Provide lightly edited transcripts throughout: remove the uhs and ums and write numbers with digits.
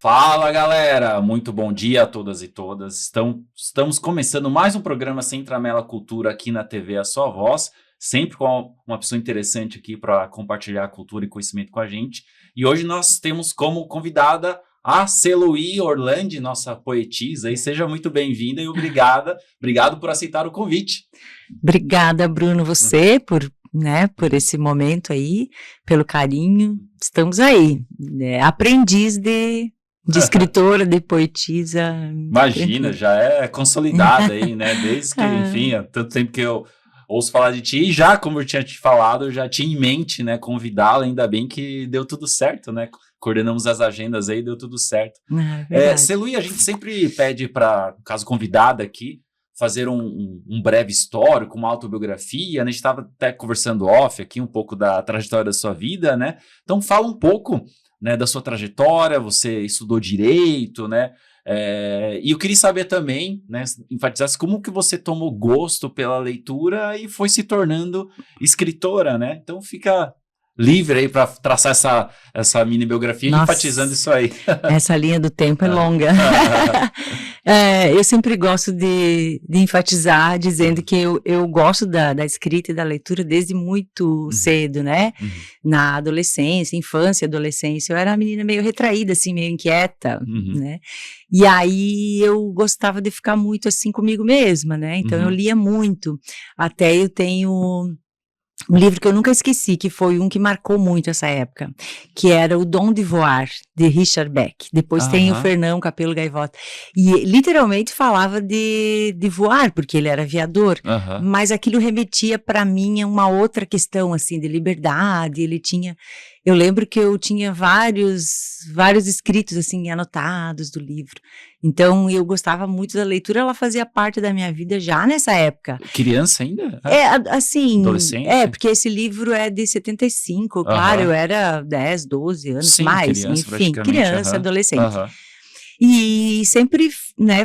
Fala galera, muito bom dia a todas e todas. Estamos começando mais um programa Sem Tramela Cultura aqui na TV A Sua Voz, sempre com uma pessoa interessante aqui para compartilhar cultura e conhecimento com a gente. E hoje nós temos como convidada a Celuí Orlandi, nossa poetisa, e seja muito bem-vinda e obrigado por aceitar o convite. Obrigada, Bruno, você por esse momento aí, pelo carinho. Estamos aí, aprendiz de escritora, de poetisa. Imagina, já é consolidada aí, né? Desde que, enfim, há tanto tempo que eu ouço falar de ti, e já, como eu tinha te falado, eu já tinha em mente, né, convidá-la, ainda bem que deu tudo certo, né? Coordenamos as agendas aí, deu tudo certo. Celuí, a gente sempre pede para, no caso convidada aqui, fazer um breve histórico, uma autobiografia, né? A gente estava até conversando off aqui, um pouco da trajetória da sua vida, né? Então fala um pouco, né, da sua trajetória, você estudou Direito, né? E eu queria saber também, né, enfatizasse como que você tomou gosto pela leitura e foi se tornando escritora, né? Então fica livre aí para traçar essa mini biografia, enfatizando isso aí. Essa linha do tempo é longa. Eu sempre gosto de enfatizar, dizendo que eu gosto da escrita e da leitura desde muito cedo, né? Na adolescência, infância, adolescência, eu era uma menina meio retraída, assim, meio inquieta, né? E aí eu gostava de ficar muito assim comigo mesma, né? Então eu lia muito. Até eu tenho um livro que eu nunca esqueci, que foi um que marcou muito essa época, que era O Dom de Voar, de Richard Beck. Depois tem o Fernão Capelo Gaivota. E literalmente falava de voar, porque ele era aviador. Mas aquilo remetia para mim a uma outra questão, assim, de liberdade. Eu lembro que eu tinha vários escritos, assim, anotados do livro. Então, eu gostava muito da leitura, ela fazia parte da minha vida já nessa época. Criança ainda? Assim... Adolescente? Porque esse livro é de 75, claro, eu era 10, 12 anos, sim, mais, enfim, criança, adolescente. E sempre, né,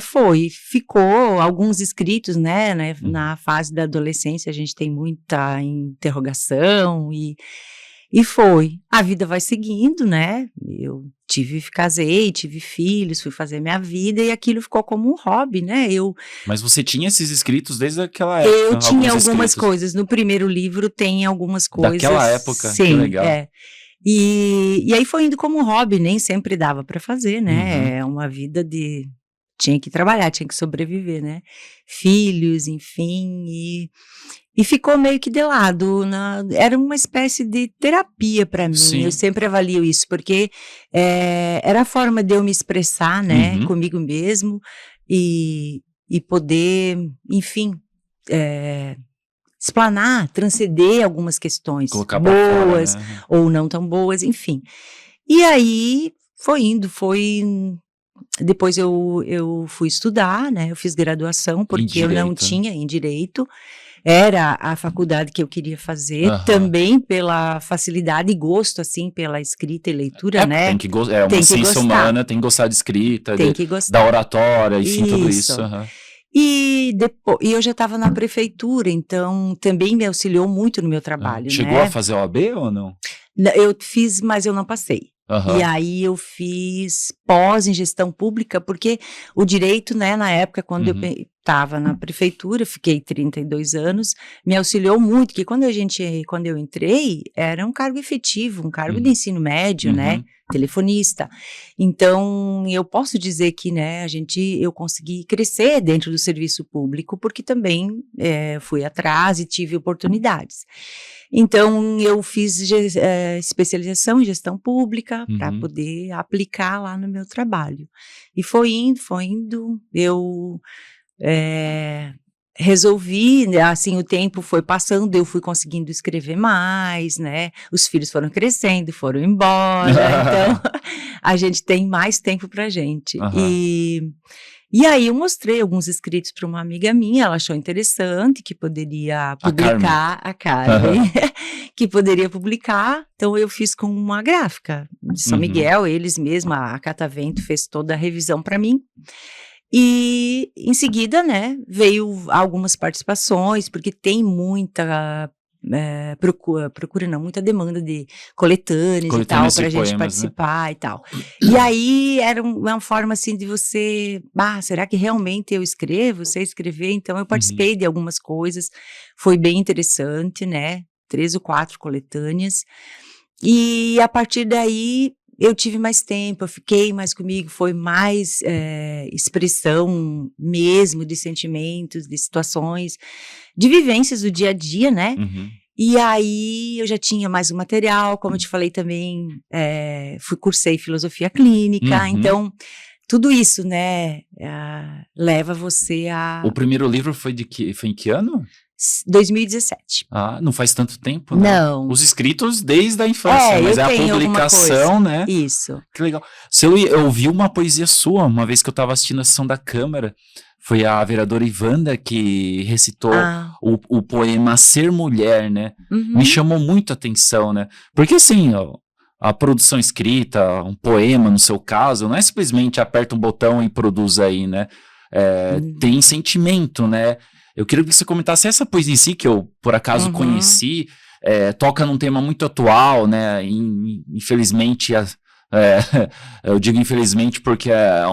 ficou alguns escritos, né, na fase da adolescência, a gente tem muita interrogação e foi. A vida vai seguindo, né, casei, tive filhos, fui fazer minha vida e aquilo ficou como um hobby, né, Mas você tinha esses escritos desde aquela época? Eu tinha algumas coisas, no primeiro livro tem algumas coisas. Daquela época? Sim, que legal. E aí foi indo como hobby, nem sempre dava para fazer, né, é uma vida tinha que trabalhar, tinha que sobreviver, né, filhos, enfim, e ficou meio que de lado, era uma espécie de terapia para mim. Sim. Eu sempre avalio isso, porque era a forma de eu me expressar, né, comigo mesmo, e poder, enfim, explanar, transcender algumas questões. Colocar boas, pra fora, né? Ou não tão boas, enfim. E aí, foi indo, depois eu fui estudar, né, eu fiz graduação, porque eu não tinha em Direito, era a faculdade que eu queria fazer, também pela facilidade e gosto, assim, pela escrita e leitura, né? Tem que é uma ciência humana, tem que gostar de escrita, da oratória, enfim, tudo isso. E eu já estava na prefeitura, então também me auxiliou muito no meu trabalho, Chegou a fazer OAB ou não? Eu fiz, mas eu não passei. E aí eu fiz pós em gestão pública, porque o direito, né, na época, quando eu estava na prefeitura, fiquei 32 anos, me auxiliou muito, que quando eu entrei, era um cargo efetivo, um cargo de ensino médio, né, telefonista. Então, eu posso dizer que, né, eu consegui crescer dentro do serviço público, porque também fui atrás e tive oportunidades. Então, eu fiz especialização em gestão pública para poder aplicar lá no meu trabalho. E foi indo, eu resolvi, assim, o tempo foi passando, eu fui conseguindo escrever mais, né, os filhos foram crescendo, foram embora, então a gente tem mais tempo pra gente. E aí eu mostrei alguns escritos para uma amiga minha, ela achou interessante, que poderia publicar, a Carmen, que poderia publicar, então eu fiz com uma gráfica de São Miguel, eles mesmos, a Catavento fez toda a revisão para mim. E em seguida, né, veio algumas participações, porque tem muita procura não, muita demanda de coletâneas e tal, pra gente participar, né? E tal. E aí era uma forma assim de você, será que realmente eu escrevo? Sei escrever? Então eu participei de algumas coisas, foi bem interessante, né? 3 ou 4 coletâneas. E a partir daí eu tive mais tempo, eu fiquei mais comigo, foi mais expressão mesmo de sentimentos, de situações, de vivências do dia a dia, né? E aí eu já tinha mais um material, como eu te falei também, cursei filosofia clínica, então tudo isso, né, leva você a... O primeiro livro foi em que ano? 2017. Não faz tanto tempo, né? Não. Os escritos desde a infância, mas é a publicação, né? Isso. Que legal. Eu ouvi uma poesia sua, uma vez que eu estava assistindo a sessão da Câmara, foi a vereadora Ivanda que recitou o poema Ser Mulher, né? Me chamou muito a atenção, né? Porque assim, a produção escrita, um poema no seu caso, não é simplesmente aperta um botão e produz aí, né? Tem sentimento, né? Eu queria que você comentasse essa poesia em si, que eu, por acaso, conheci, toca num tema muito atual, né? Infelizmente, eu digo infelizmente porque é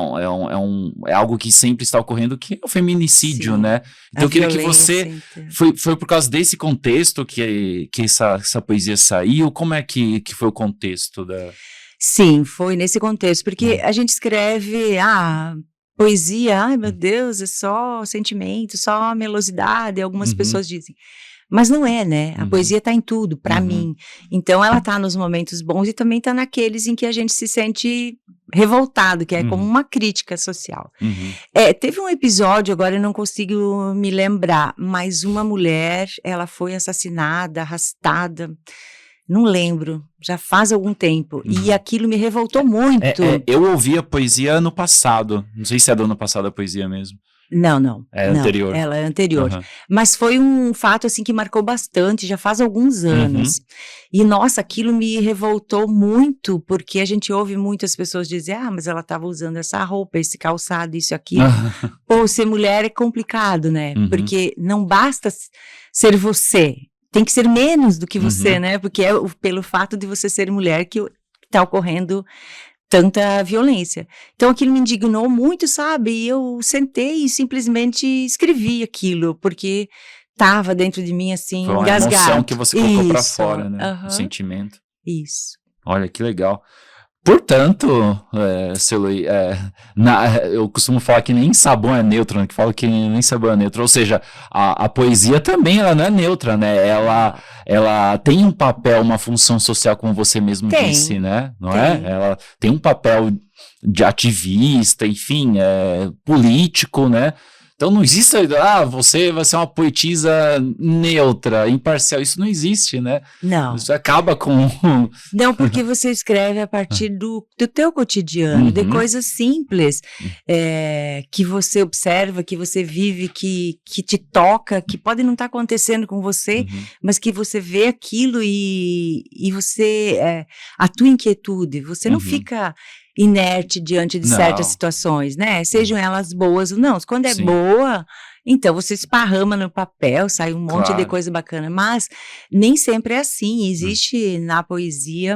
algo que sempre está ocorrendo, que é o feminicídio, sim, né? Então eu queria que você... Foi por causa desse contexto que essa poesia saiu? Como é que foi o contexto da... Sim, foi nesse contexto, porque a gente escreve... poesia, ai meu Deus, é só sentimento, só melosidade, algumas pessoas dizem. Mas não é, né? A poesia tá em tudo, pra mim. Então ela tá nos momentos bons e também tá naqueles em que a gente se sente revoltado, que é como uma crítica social. Teve um episódio, agora eu não consigo me lembrar, mas uma mulher, ela foi assassinada, arrastada... Não lembro, já faz algum tempo. E aquilo me revoltou muito. Eu ouvi a poesia ano passado. Não sei se é do ano passado a poesia mesmo. Não. Anterior. Ela é anterior. Mas foi um fato, assim, que marcou bastante, já faz alguns anos. E, nossa, aquilo me revoltou muito, porque a gente ouve muitas pessoas dizer, mas ela estava usando essa roupa, esse calçado, isso aqui. Pô, ser mulher é complicado, né? Porque não basta ser você. Tem que ser menos do que você, né? Porque é pelo fato de você ser mulher que está ocorrendo tanta violência. Então aquilo me indignou muito, sabe? E eu sentei e simplesmente escrevi aquilo, porque estava dentro de mim assim, engasgado. Foi uma emoção que você colocou para fora, né? O sentimento. Isso. Olha, que legal. Portanto, eu costumo falar que nem sabão é neutro, né? Que fala que nem sabão é neutro. Ou seja, a poesia também ela não é neutra, né? Ela tem um papel, uma função social, como você mesmo disse, né? Não é? Ela tem um papel de ativista, enfim, político, né? Então não existe, você vai ser uma poetisa neutra, imparcial, isso não existe, né? Não. Isso acaba com... Não, porque você escreve a partir do teu cotidiano, de coisas simples, que você observa, que você vive, que te toca, que pode não estar acontecendo com você, mas que você vê aquilo e você, a tua inquietude, você não fica... inerte diante de certas situações, né? Sejam elas boas ou não. Quando é boa, então você esparrama no papel, sai um monte de coisa bacana. Mas nem sempre é assim. Existe na poesia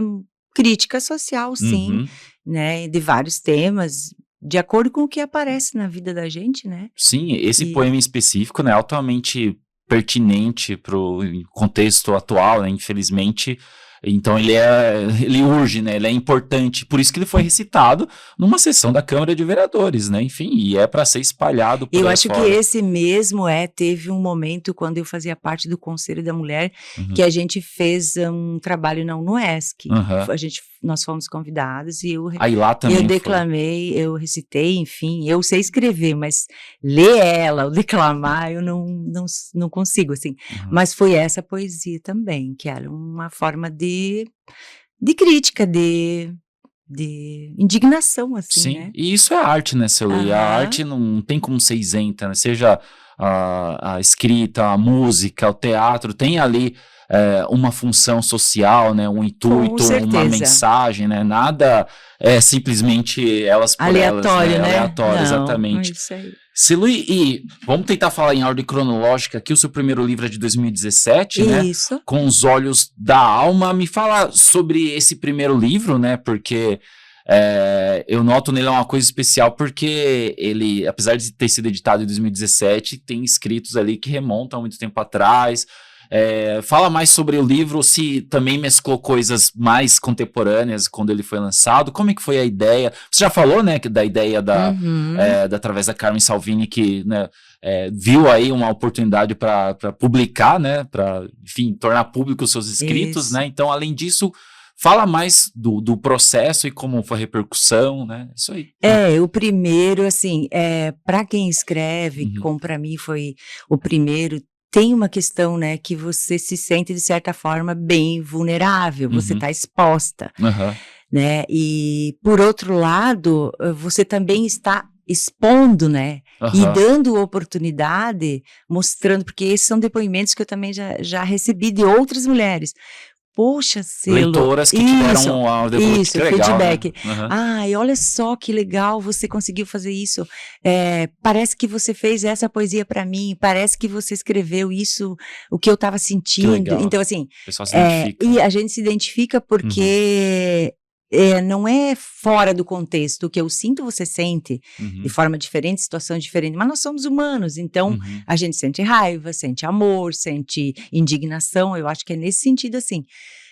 crítica social, sim, né? De vários temas, de acordo com o que aparece na vida da gente, né? Sim, esse poema em específico, né? Altamente pertinente para o contexto atual, né? Infelizmente... Então ele urge, né? Ele é importante, por isso que ele foi recitado numa sessão da Câmara de Vereadores, né? Enfim, e é para ser espalhado por aí fora. Eu acho que esse mesmo teve um momento quando eu fazia parte do Conselho da Mulher, que a gente fez um trabalho na UNOESC. Nós fomos convidados e aí lá também eu declamei, eu recitei, enfim, eu sei escrever, mas ler ela, ou declamar, eu não consigo, assim. Mas foi essa poesia também, que era uma forma de crítica, de indignação, assim, sim, né? E isso é arte, né, Celuí? A arte não tem como ser isenta, né? Seja a escrita, a música, o teatro, tem ali uma função social, né? Um intuito, uma mensagem, né? Nada é simplesmente elas por aleatório, elas, né? Aleatório, exatamente. Isso aí. Silu, e vamos tentar falar em ordem cronológica aqui. O seu primeiro livro é de 2017, né? Isso. Com os Olhos da Alma. Me fala sobre esse primeiro livro, né? Porque eu noto nele uma coisa especial, porque ele, apesar de ter sido editado em 2017, tem escritos ali que remontam a muito tempo atrás. Fala mais sobre o livro, se também mesclou coisas mais contemporâneas quando ele foi lançado. Como é que foi a ideia? Você já falou, né, da ideia através da Carmen Salvini, que, né, viu aí uma oportunidade para publicar, né, para, enfim, tornar público os seus escritos, Isso. né? Então, além disso, fala mais do processo e como foi a repercussão, né? Isso aí. O primeiro, assim, para quem escreve, como para mim foi o primeiro, tem uma questão, né, que você se sente, de certa forma, bem vulnerável, você está exposta, né, e, por outro lado, você também está expondo, né, e dando oportunidade, mostrando, porque esses são depoimentos que eu também já recebi de outras mulheres. Poxa, Selo. Leitoras que tiveram isso, feedback. Né? Ai, olha só que legal, você conseguiu fazer isso. Parece que você fez essa poesia para mim, parece que você escreveu isso, o que eu estava sentindo. Então, assim, o pessoal se identifica. E a gente se identifica porque não é fora do contexto. O que eu sinto, você sente de forma diferente, situações diferentes, mas nós somos humanos, então a gente sente raiva, sente amor, sente indignação. Eu acho que é nesse sentido, assim.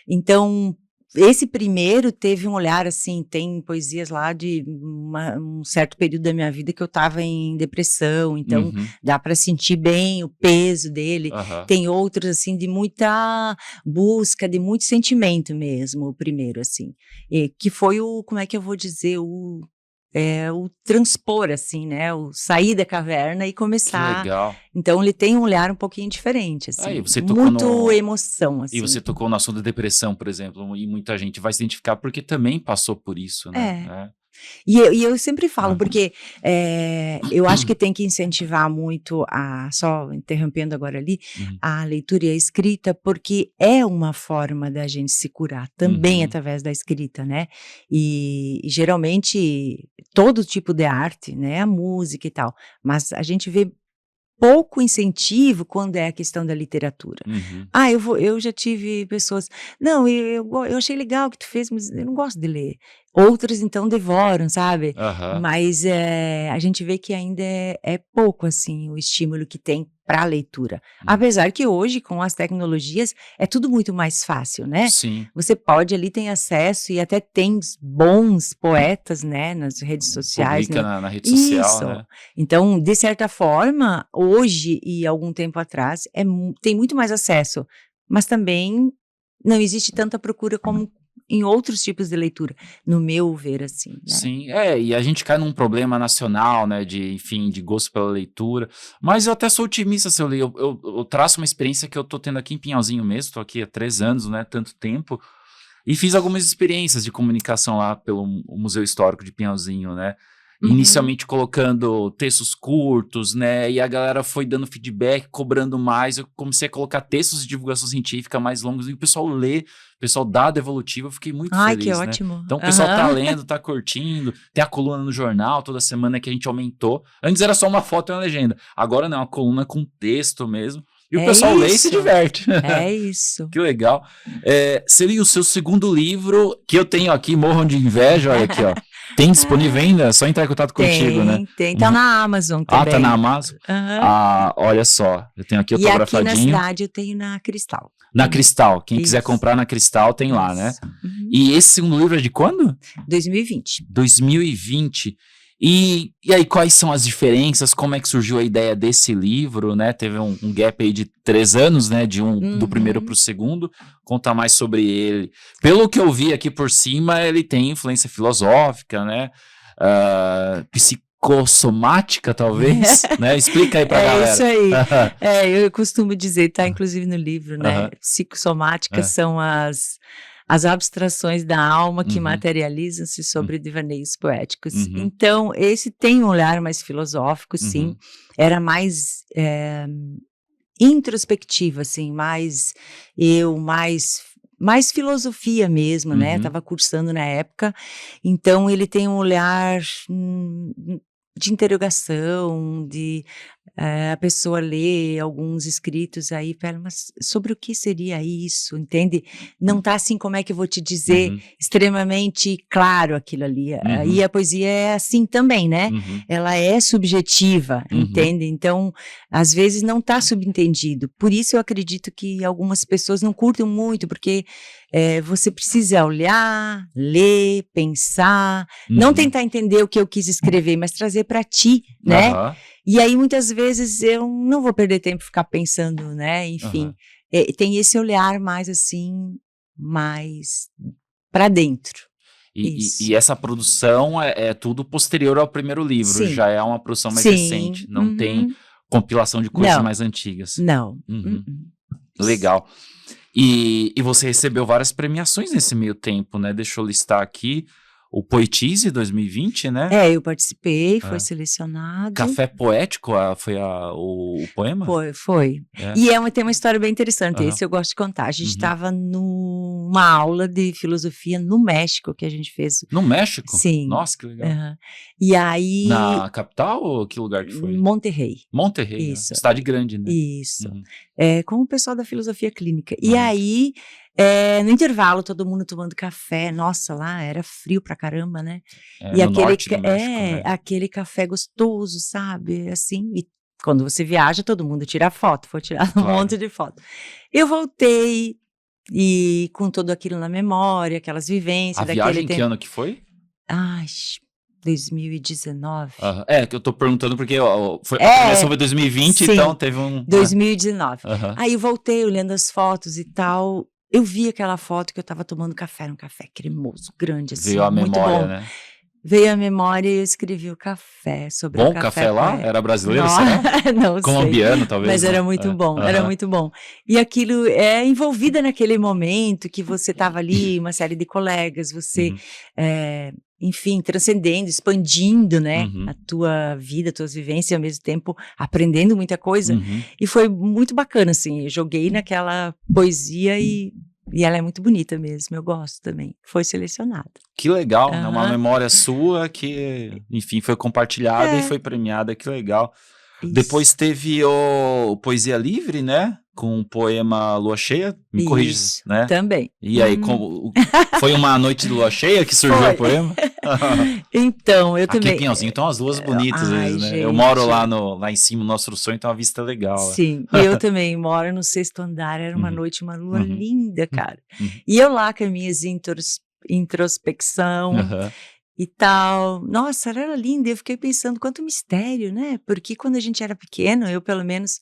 Então, esse primeiro teve um olhar, assim, tem poesias lá de um certo período da minha vida que eu estava em depressão, então dá para sentir bem o peso dele. Tem outros, assim, de muita busca, de muito sentimento mesmo, o primeiro, assim. Que foi como é que eu vou dizer, o transpor, assim, né, o sair da caverna e começar. Que legal. Então ele tem um olhar um pouquinho diferente, assim, muito emoção, assim. E você tocou no assunto da depressão, por exemplo, e muita gente vai se identificar porque também passou por isso, né? E eu sempre falo, porque eu acho que tem que incentivar muito, só interrompendo agora ali, a leitura e a escrita, porque é uma forma da gente se curar, também através da escrita, né? E geralmente, todo tipo de arte, né? A música e tal, mas a gente vê pouco incentivo quando é a questão da literatura. Eu já tive pessoas, não, eu achei legal o que tu fez, mas eu não gosto de ler. Outras, então, devoram, sabe? Mas a gente vê que ainda é pouco, assim, o estímulo que tem para a leitura. Apesar que hoje, com as tecnologias, é tudo muito mais fácil, né? Sim. Você pode ali, tem acesso e até tem bons poetas, né? Nas redes sociais. Publica né? na rede social, Isso. né? Então, de certa forma, hoje e algum tempo atrás, tem muito mais acesso. Mas também não existe tanta procura como em outros tipos de leitura, no meu ver, assim, né? Sim, e a gente cai num problema nacional, né, enfim, de gosto pela leitura, mas eu até sou otimista, se eu ler, eu traço uma experiência que eu tô tendo aqui em Pinhalzinho mesmo, tô aqui há 3 anos, né, tanto tempo, e fiz algumas experiências de comunicação lá pelo Museu Histórico de Pinhalzinho, né, inicialmente colocando textos curtos, né, e a galera foi dando feedback, cobrando mais, eu comecei a colocar textos de divulgação científica mais longos, e o pessoal lê, o pessoal dá devolutiva, eu fiquei muito feliz, que né? ótimo. Então o pessoal tá lendo, tá curtindo, tem a coluna no jornal, toda semana que a gente aumentou, antes era só uma foto e uma legenda, agora não, é uma coluna com texto mesmo, e o pessoal lê e se diverte. É isso. Que legal. Seria o seu segundo livro, que eu tenho aqui, morram de inveja, olha aqui, ó. Tem disponível ainda? É só entrar em contato contigo, né? Tem. Tá na Amazon também. Tá na Amazon? Olha só. Eu tenho aqui autografadinho. E aqui na cidade eu tenho na Cristal. Na Cristal. Quem quiser comprar na Cristal tem lá, né? E esse segundo livro é de quando? 2020. 2020. E aí, quais são as diferenças? Como é que surgiu a ideia desse livro, né? Teve um gap aí de 3 anos, né? Do primeiro para o segundo. Conta mais sobre ele. Pelo que eu vi aqui por cima, ele tem influência filosófica, né? Psicossomática, talvez, né? Explica aí pra galera. Isso aí. Eu costumo dizer, tá inclusive no livro, né? Psicossomáticas são as abstrações da alma que materializam-se sobre devaneios poéticos. Então, esse tem um olhar mais filosófico, sim. Era mais introspectivo, assim, mais filosofia mesmo, né? Estava cursando na época. Então, ele tem um olhar de interrogação, de a pessoa lê alguns escritos aí, fala, mas sobre o que seria isso, entende? Não tá assim, como é que eu vou te dizer, extremamente claro aquilo ali. E a poesia é assim também, né? Ela é subjetiva, entende? Então, às vezes não tá subentendido. Por isso eu acredito que algumas pessoas não curtem muito, porque você precisa olhar, ler, pensar, não tentar entender o que eu quis escrever, mas trazer para ti, né? E aí, muitas vezes, eu não vou perder tempo ficar pensando, né? Enfim, tem esse olhar mais assim, mais para dentro. E essa produção é tudo posterior ao primeiro livro, Sim. já é uma produção mais recente, não tem compilação de coisas mais antigas. Não. Legal. E você recebeu várias premiações nesse meio tempo, né? Deixa eu listar aqui. O Poetise 2020, né? Eu participei, foi selecionado. Café Poético foi o poema? Foi. E tem uma história bem interessante, esse eu gosto de contar. A gente estava numa aula de filosofia no México, que a gente fez. No México? Sim. Nossa, que legal. E aí... Na capital ou que lugar que foi? Monterrey. Monterrey, isso. Cidade grande, né? Isso. Com o pessoal da filosofia clínica. E aí... no intervalo, todo mundo tomando café. Nossa, lá era frio pra caramba, né? E no norte do México, né? aquele café gostoso, sabe? Assim, e quando você viaja, todo mundo tira foto. Foi tirar um monte de foto. Eu voltei e com tudo aquilo na memória, aquelas vivências. A viagem, que ano que foi? 2019. Que eu tô perguntando porque a premiação foi 2020, sim, então teve 2019. Aí eu voltei olhando as fotos e tal. Eu vi aquela foto que eu tava tomando café, um café cremoso, grande, assim, veio a muito memória, bom. né? Veio a memória e eu escrevi o café, sobre bom o café. Bom café lá? Era brasileiro, será? Não colombiano, talvez. Mas era muito bom, era muito bom. E aquilo envolvida naquele momento que você tava ali, uma série de colegas, você... enfim, transcendendo, expandindo, né, a tua vida, tuas vivências, e ao mesmo tempo aprendendo muita coisa. E foi muito bacana, assim, eu joguei naquela poesia e ela é muito bonita mesmo, eu gosto também. Foi selecionada. Que legal, né? Uma memória sua que, enfim, foi compartilhada e foi premiada, que legal. Isso. Depois teve o Poesia Livre, né? Com o poema Lua Cheia, me corrige, né? Também. E aí, foi uma noite de lua cheia que surgiu o poema? Então, eu também... Aqui em Pinhalzinho tem umas luas bonitas, às vezes, né? Gente. Eu moro lá em cima, no Nosso Sonho, então a vista é legal. Sim, e eu também moro no 6º andar, era uma noite, uma lua linda, cara. E eu lá com as minhas introspecção... E tal, nossa, ela era linda, eu fiquei pensando quanto mistério, né, porque quando a gente era pequeno, eu pelo menos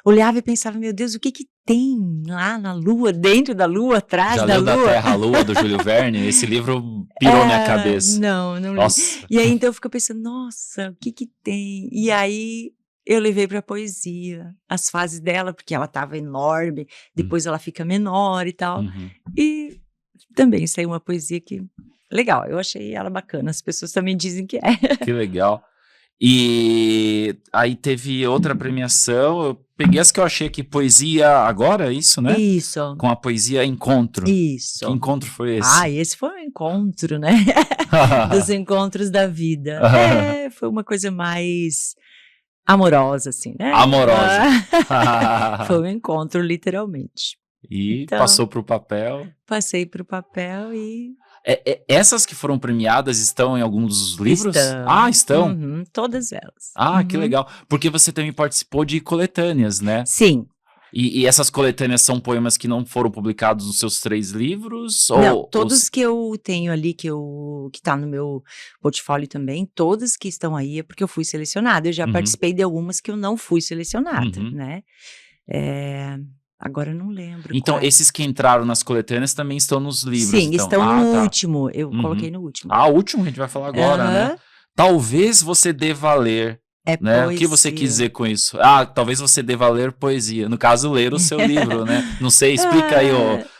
olhava e pensava, meu Deus, o que tem lá na lua, dentro da lua, atrás da lua? Já leu Da Terra à Lua, do Júlio Verne? Esse livro pirou minha cabeça. Não li. E aí então eu fico pensando, nossa, o que tem? E aí eu levei para a poesia, as fases dela, porque ela estava enorme, depois ela fica menor e tal, e também saiu uma poesia que... Legal, eu achei ela bacana, as pessoas também dizem que é. Que legal. E aí teve outra premiação, eu peguei as que eu achei aqui, Poesia Agora, isso, né? Isso. Com a poesia Encontro. Isso. Que encontro foi esse? Esse foi um encontro, né? Dos encontros da vida. Foi uma coisa mais amorosa, assim, né? Amorosa. Foi um encontro, literalmente. E então, passou para o papel. Passei para o papel e... Essas que foram premiadas estão em alguns dos livros? Estão. Estão? Todas elas. Que legal. Porque você também participou de coletâneas, né? Sim. E essas coletâneas são poemas que não foram publicados nos seus 3 livros? Não, todos que eu tenho ali, que tá no meu portfólio também, todas que estão aí é porque eu fui selecionada. Eu já participei de algumas que eu não fui selecionada, né? Agora eu não lembro. Então, esses que entraram nas coletâneas também estão nos livros? Sim, então. Estão no último. Eu coloquei no último. O último a gente vai falar agora, né? Talvez você deva ler. Né? O que você quis dizer com isso? Talvez você deva ler poesia. No caso, ler o seu livro, né? Não sei, explica aí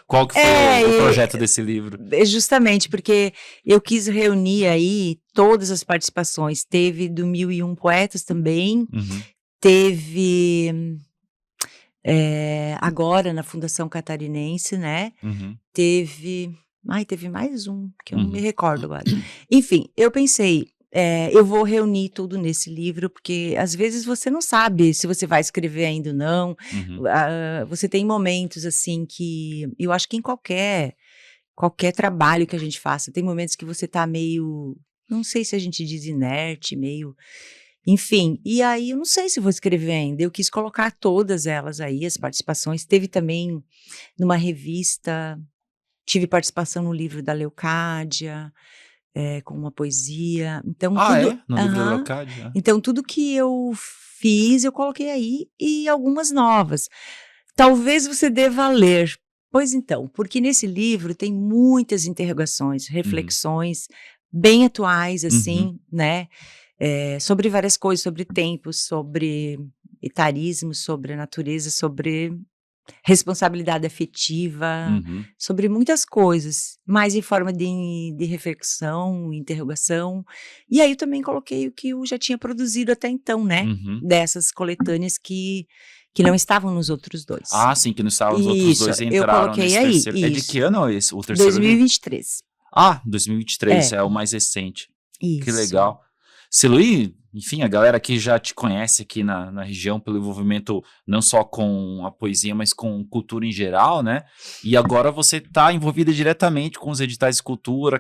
qual que foi o projeto desse livro. Justamente, porque eu quis reunir aí todas as participações. Teve do 1001 Poetas também. Teve... agora na Fundação Catarinense, né? Teve mais um, que eu não me recordo agora. Enfim, eu pensei, eu vou reunir tudo nesse livro, porque às vezes você não sabe se você vai escrever ainda ou não. Você tem momentos assim que eu acho que em qualquer trabalho que a gente faça, tem momentos que você tá meio, não sei se a gente diz inerte, meio, enfim, e aí eu não sei se vou escrever ainda. Eu quis colocar todas elas aí, as participações. Teve também numa revista, tive participação no livro da Leocádia, com uma poesia. Então Ah, tudo, é? No livro da aham. Leocádia? Então tudo que eu fiz, eu coloquei aí, e algumas novas. Talvez você deva ler. Pois então, porque nesse livro tem muitas interrogações, Uhum. reflexões bem atuais, Uhum. assim, né? Sobre várias coisas, sobre tempo, sobre etarismo, sobre a natureza, sobre responsabilidade afetiva, Uhum. sobre muitas coisas, mas em forma de reflexão, interrogação. E aí eu também coloquei o que eu já tinha produzido até então, né? Uhum. Dessas coletâneas que não estavam nos outros dois. Ah, sim, que não estavam os outros Isso, dois e eu entraram coloquei nesse aí, terceiro. É de que isso. ano é esse, o terceiro livro? 2023. Ah, 2023, É, é o mais recente. Que isso. legal. Siluí, enfim, a galera aqui já te conhece aqui na região pelo envolvimento não só com a poesia, mas com cultura em geral, né? E agora você está envolvida diretamente com os editais de cultura,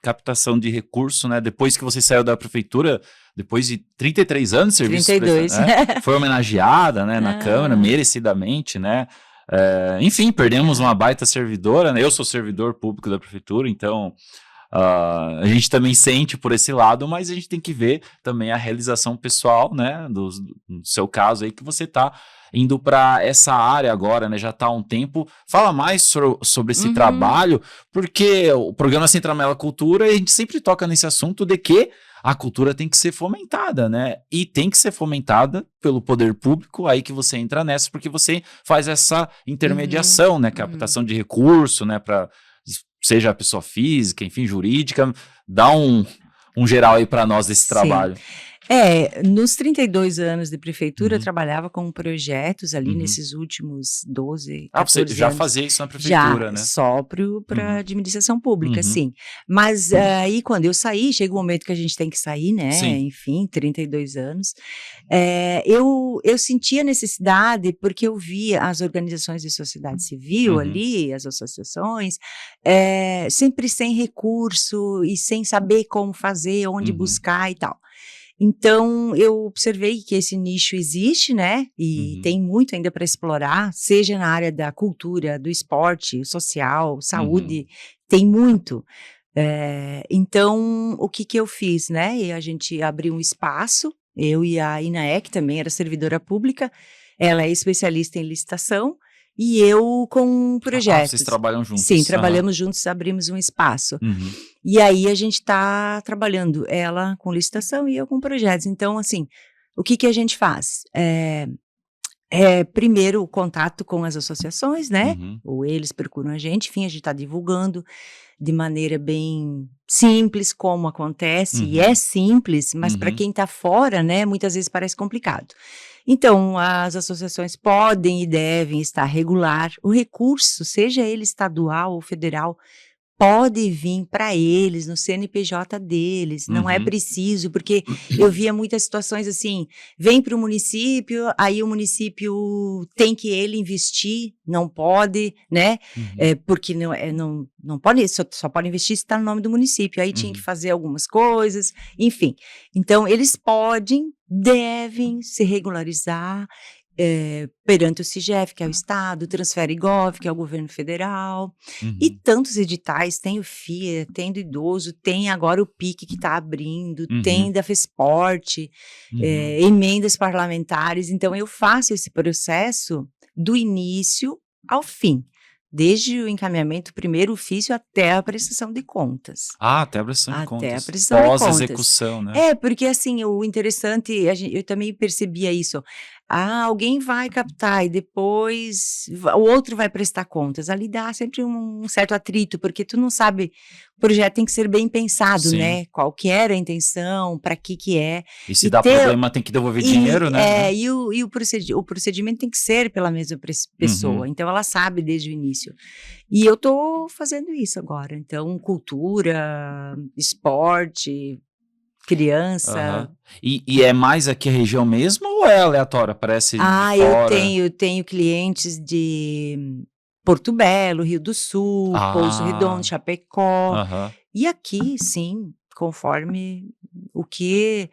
captação de recurso, né? Depois que você saiu da prefeitura, depois de 33 anos de serviço prestado, 32. né? Foi homenageada, né, na Câmara, Ah, merecidamente, né? Enfim, perdemos uma obrigada. baita servidora, né? Eu sou servidor público da prefeitura, então a gente também sente por esse lado, mas a gente tem que ver também a realização pessoal, né? No seu caso aí, que você está indo para essa área agora, né? Já está há um tempo. Fala mais sobre esse Uhum, trabalho, porque o programa Centramela Cultura, a gente sempre toca nesse assunto de que a cultura tem que ser fomentada, né? E tem que ser fomentada pelo poder público, aí que você entra nessa, porque você faz essa uhum, intermediação, né? uhum. Captação de recurso, né? Para seja a pessoa física, enfim, jurídica, dá um geral aí para nós desse Sim. trabalho. Nos 32 anos de prefeitura, eu Uhum, trabalhava com projetos ali uhum. nesses últimos 12, Ah, você 14 já anos, fazia isso na já prefeitura, né? só para Uhum, administração pública, uhum. sim. Mas aí quando eu saí, chega um momento que a gente tem que sair, né? Sim. Enfim, 32 anos. Eu senti a necessidade, porque eu via as organizações de sociedade civil Uhum, ali, as associações, sempre sem recurso e sem saber como fazer, onde uhum, buscar e tal. Então, eu observei que esse nicho existe, né? E uhum, tem muito ainda para explorar, seja na área da cultura, do esporte, social, uhum, saúde, tem muito. Então, o que que eu fiz, né? E a gente abriu um espaço, eu e a Inaé, que também era servidora pública, ela é especialista em licitação, e eu com Ah, vocês projetos. trabalham Sim, juntas. Aham. trabalhamos juntos, abrimos um espaço. Uhum, E aí a gente está trabalhando, ela com licitação e eu com projetos. Então, assim, o que que a gente faz? Primeiro o contato com as associações, né? uhum, Ou eles procuram a gente, enfim, a gente está divulgando de maneira bem simples como acontece, e é uhum, simples, mas para uhum, quem está fora, né, muitas vezes parece complicado. Então, as associações podem e devem estar regular, o recurso, seja ele estadual ou federal, pode vir para eles, no CNPJ deles, não é uhum, preciso, porque eu via muitas situações assim, vem para o município, aí o município tem que ele investir, não pode, né, uhum, porque não pode, só pode investir se está no nome do município, aí tinha que uhum, fazer algumas coisas, enfim. Então eles podem, devem se regularizar, perante o SIGEF, que é o Estado, Transfere-Gov, que é o governo federal, e uhum, tantos editais, tem o FIA, tem do idoso, tem agora o PIC que está abrindo, tem uhum, da FESPORT, uhum. emendas parlamentares, então eu faço esse processo do início ao fim, desde o encaminhamento, primeiro ofício até a prestação de contas. Ah, até a prestação de Até a contas. prestação de contas. Pós-execução, né? Porque assim, o interessante, eu também percebia isso. Alguém vai captar e depois o outro vai prestar contas. Ali dá sempre um certo atrito, porque tu não sabe, o projeto tem que ser bem pensado, Sim. né? Qual que era a intenção, para que é. E se E dá ter problema, tem que devolver dinheiro, né? o procedimento tem que ser pela mesma pessoa, Uhum. então ela sabe desde o início. E eu estou fazendo isso agora, então cultura, esporte, criança. E é mais aqui a região mesmo ou é aleatória? Parece de fora? Eu tenho clientes de Porto Belo, Rio do Sul, Pouso Redondo, Chapecó. E aqui, sim, conforme o que...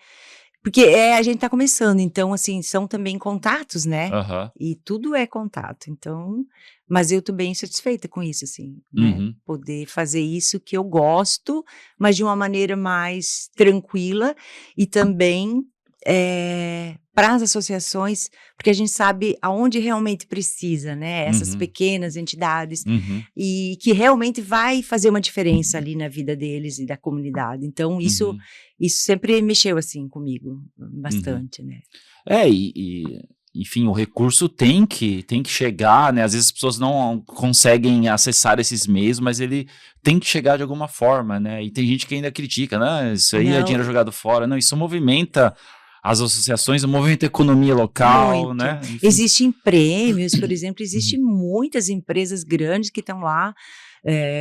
Porque a gente tá começando, então, assim, são também contatos, né? E tudo é contato, então... Mas eu tô bem satisfeita com isso, assim, né? Poder fazer isso que eu gosto, mas de uma maneira mais tranquila e também para as associações, porque a gente sabe aonde realmente precisa, né? Essas pequenas entidades e que realmente vai fazer uma diferença ali na vida deles e da comunidade. Então, isso sempre mexeu, assim, comigo bastante, né? Enfim, o recurso tem que chegar, né? Às vezes as pessoas não conseguem acessar esses meios, mas ele tem que chegar de alguma forma, né? E tem gente que ainda critica, né? Isso aí é dinheiro jogado fora. Não, isso movimenta as associações, movimenta a economia local, né? Enfim. Existem prêmios, por exemplo, existem muitas empresas grandes que estão lá.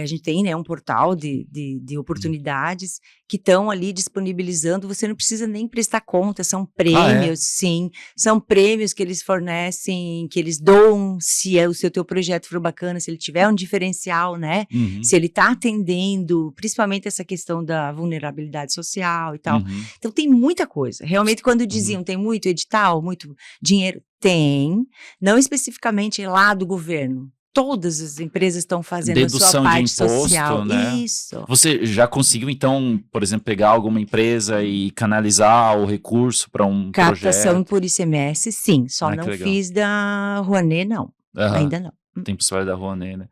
A gente tem, né, um portal de oportunidades que estão ali disponibilizando, você não precisa nem prestar conta, são prêmios, sim, são prêmios que eles fornecem, que eles doam, se o teu projeto for bacana, se ele tiver um diferencial, né, se ele está atendendo, principalmente essa questão da vulnerabilidade social e tal. Então tem muita coisa, realmente quando diziam tem muito edital, muito dinheiro, tem, não especificamente lá do governo. Todas as empresas estão fazendo dedução a sua parte de imposto, social. Né? Isso. Você já conseguiu, então, por exemplo, pegar alguma empresa e canalizar o recurso para um Captação projeto? por ICMS, sim. Só não fiz da Rouanet, não. Ainda não. Tem possibilidade da Rouanet, né?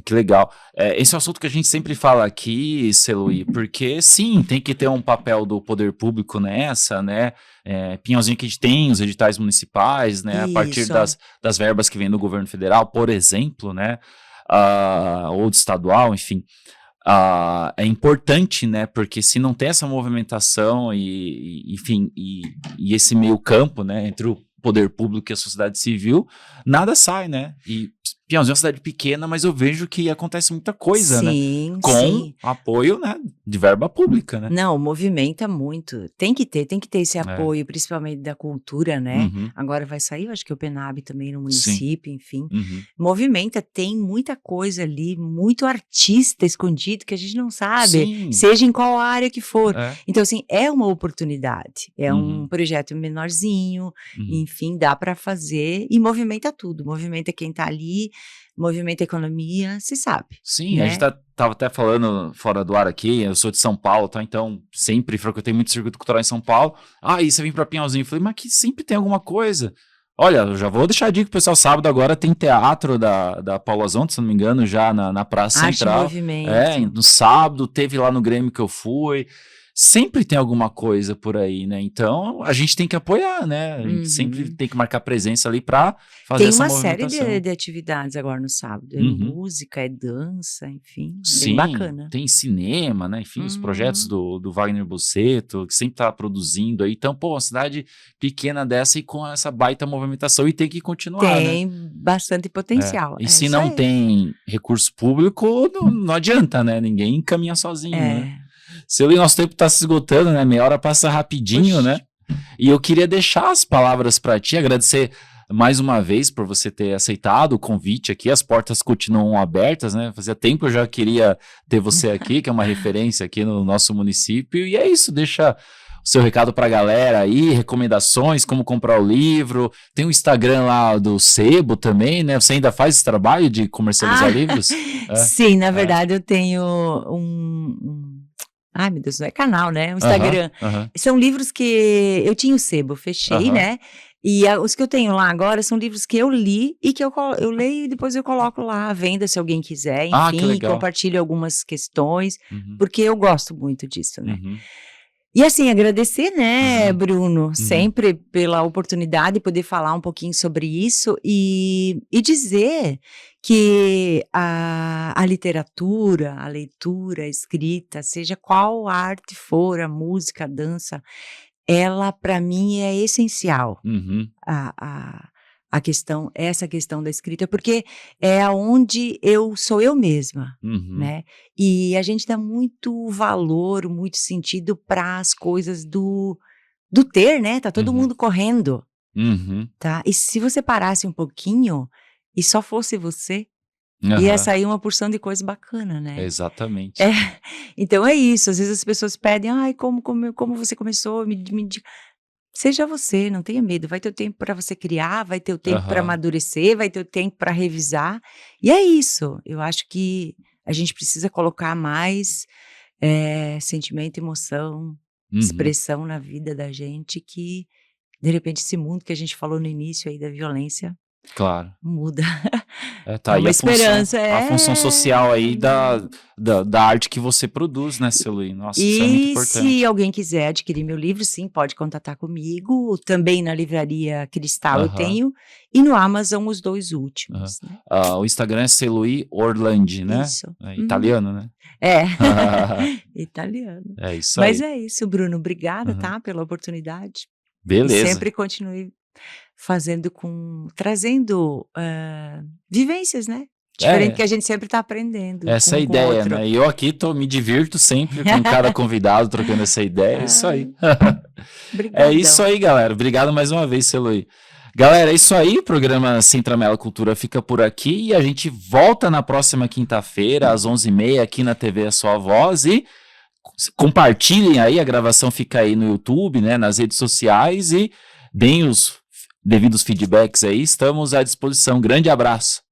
Que legal. Esse é um assunto que a gente sempre fala aqui, Celuí, porque sim, tem que ter um papel do poder público nessa, né? Pinhalzinho que a gente tem, os editais municipais, né? A partir das verbas que vêm do governo federal, por exemplo, né? Ou do estadual, enfim. É importante, né? Porque se não tem essa movimentação enfim, e esse meio campo, né? Entre o poder público e a sociedade civil, nada sai, né? E Pinhalzinho é uma cidade pequena, mas eu vejo que acontece muita coisa, né? Com apoio, né, de verba pública, né? Não, movimenta muito. Tem que ter esse apoio, principalmente da cultura, né? Agora vai sair, eu acho que o PENAB também no município, enfim. Movimenta, tem muita coisa ali, muito artista escondido que a gente não sabe, seja em qual área que for. Então, assim, é uma oportunidade. É um projeto menorzinho, enfim, dá para fazer e movimenta tudo. Movimenta quem tá ali, movimenta a economia, se sabe. Sim, né? A gente tava até falando fora do ar aqui, eu sou de São Paulo, tá? Então sempre frequentei muito circuito cultural em São Paulo. E você vem pra Pinhalzinho? Eu falei, mas aqui sempre tem alguma coisa. Olha, eu já vou deixar a dica pro pessoal, sábado agora tem teatro da Paula Zonta, se não me engano, já na Praça Central. Movimento. No sábado, teve lá no Grêmio que eu fui. Sempre tem alguma coisa por aí, né? Então, a gente tem que apoiar, né? A gente sempre tem que marcar presença ali para fazer essa movimentação. Tem uma série de atividades agora no sábado. É música, é dança, enfim. Bem bacana. Tem cinema, né? Enfim, os projetos do Wagner Bossetto, que sempre tá produzindo aí. Então, uma cidade pequena dessa e com essa baita movimentação e tem que continuar, Tem bastante potencial. E se não tem recurso público, não adianta, né? Ninguém caminha sozinho, né? Celuí, nosso tempo está se esgotando, né? Meia hora passa rapidinho, né? E eu queria deixar as palavras para ti, agradecer mais uma vez por você ter aceitado o convite aqui. As portas continuam abertas, né? Fazia tempo eu já queria ter você aqui, que é uma referência aqui no nosso município. E é isso, deixa o seu recado para a galera aí, recomendações, como comprar o livro. Tem o Instagram lá do Sebo também, né? Você ainda faz esse trabalho de comercializar livros? Sim, na verdade eu tenho Ai, meu Deus, não é canal, né? O Instagram. São livros que eu tinha o Sebo, fechei, né? E os que eu tenho lá agora são livros que eu li e que eu leio e depois eu coloco lá à venda se alguém quiser, enfim, compartilho algumas questões, porque eu gosto muito disso, né? E assim, agradecer, né, Bruno, sempre pela oportunidade de poder falar um pouquinho sobre isso e dizer que a literatura, a leitura, a escrita, seja qual arte for, a música, a dança, ela, para mim, é essencial. A essa questão da escrita, porque é aonde eu sou eu mesma, né? E a gente dá muito valor, muito sentido para as coisas do ter, né? Tá todo mundo correndo, tá? E se você parasse um pouquinho e só fosse você, ia sair uma porção de coisa bacana, né? Exatamente. Então é isso, às vezes as pessoas pedem, ai, como você começou, seja você, não tenha medo, vai ter o tempo para você criar, vai ter o tempo para amadurecer, vai ter o tempo para revisar, e é isso, eu acho que a gente precisa colocar mais sentimento, emoção, expressão na vida da gente, que de repente esse mundo que a gente falou no início aí da violência, claro, muda. Tá É aí uma esperança, a função social aí da arte que você produz, né, Celuí? Nossa, isso é muito importante. E se alguém quiser adquirir meu livro, sim, pode contatar comigo. Também na Livraria Cristal eu tenho. E no Amazon os 2 últimos. Né? O Instagram é Celuí Orlandi, né? Isso. É italiano, né? Italiano. É isso aí. Mas é isso, Bruno. Obrigada, tá? Pela oportunidade. Beleza. E sempre continue trazendo vivências, né? Diferente que a gente sempre está aprendendo. Essa é a ideia, né? E eu aqui me divirto sempre com cada convidado trocando essa ideia. É isso aí. É isso aí, galera. Obrigado mais uma vez, Celuí. Galera, é isso aí. O programa Centramela Cultura fica por aqui e a gente volta na próxima quinta-feira, às 11h30, aqui na TV A Sua Voz. E compartilhem aí, a gravação fica aí no YouTube, né? Nas redes sociais e deem os devidos feedbacks aí. Estamos à disposição. Grande abraço.